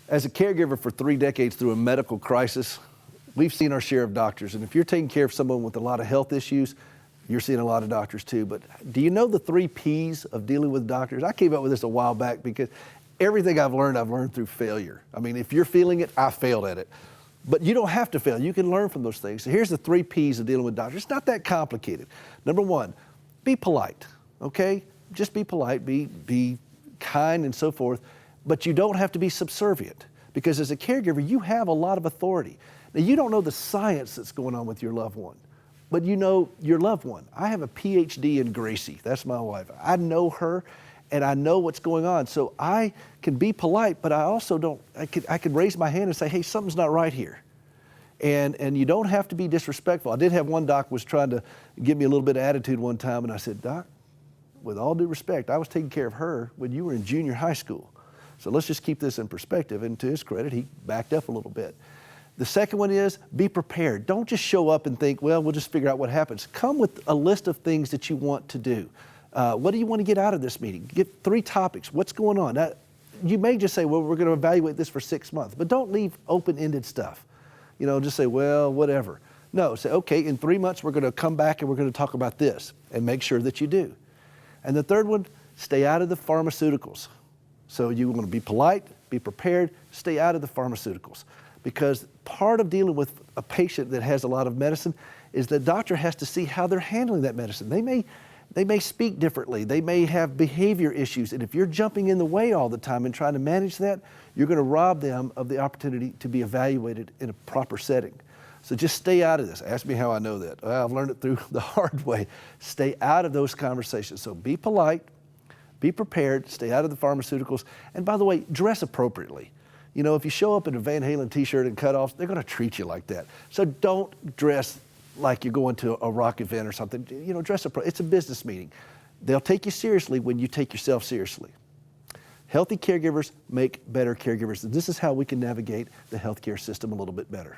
As a caregiver for 3 decades through a medical crisis, we've seen our share of doctors. And if you're taking care of someone with a lot of health issues, you're seeing a lot of doctors too. But do you know the 3 Ps of dealing with doctors? I came up with this a while back because everything I've learned through failure. I mean, if you're feeling it, I failed at it. But you don't have to fail. You can learn from those things. So here's the 3 Ps of dealing with doctors. It's not that complicated. Number 1, be polite, okay? Just be polite, be kind and so forth. But you don't have to be subservient, because as a caregiver, you have a lot of authority. Now, you don't know the science that's going on with your loved one, but you know your loved one. I have a PhD in Gracie. That's my wife. I know her, and I know what's going on. So I can be polite, but I also don't, I could raise my hand and say, hey, something's not right here. And you don't have to be disrespectful. I did have one doc was trying to give me a little bit of attitude one time, and I said, Doc, with all due respect, I was taking care of her when you were in junior high school. So let's just keep this in perspective. And to his credit, he backed up a little bit. The second one is be prepared. Don't just show up and think, well, we'll just figure out what happens. Come with a list of things that you want to do. What do you want to get out of this meeting? Get 3 topics. What's going on? Now, you may just say, well, we're going to evaluate this for 6 months, but don't leave open-ended stuff. You know, just say, well, whatever. No, say, okay, in 3 months, we're going to come back and we're going to talk about this, and make sure that you do. And the third one, stay out of the pharmaceuticals. So you want to be polite, be prepared, stay out of the pharmaceuticals. Because part of dealing with a patient that has a lot of medicine is the doctor has to see how they're handling that medicine. They may speak differently. They may have behavior issues. And if you're jumping in the way all the time and trying to manage that, you're going to rob them of the opportunity to be evaluated in a proper setting. So just stay out of this. Ask me how I know that. Well, I've learned it through the hard way. Stay out of those conversations. So be polite. Be prepared, stay out of the pharmaceuticals, and by the way, dress appropriately. You know, if you show up in a Van Halen t-shirt and cutoffs, they're gonna treat you like that. So don't dress like you're going to a rock event or something. You know, dress appropriately. It's a business meeting. They'll take you seriously when you take yourself seriously. Healthy caregivers make better caregivers. And this is how we can navigate the healthcare system a little bit better.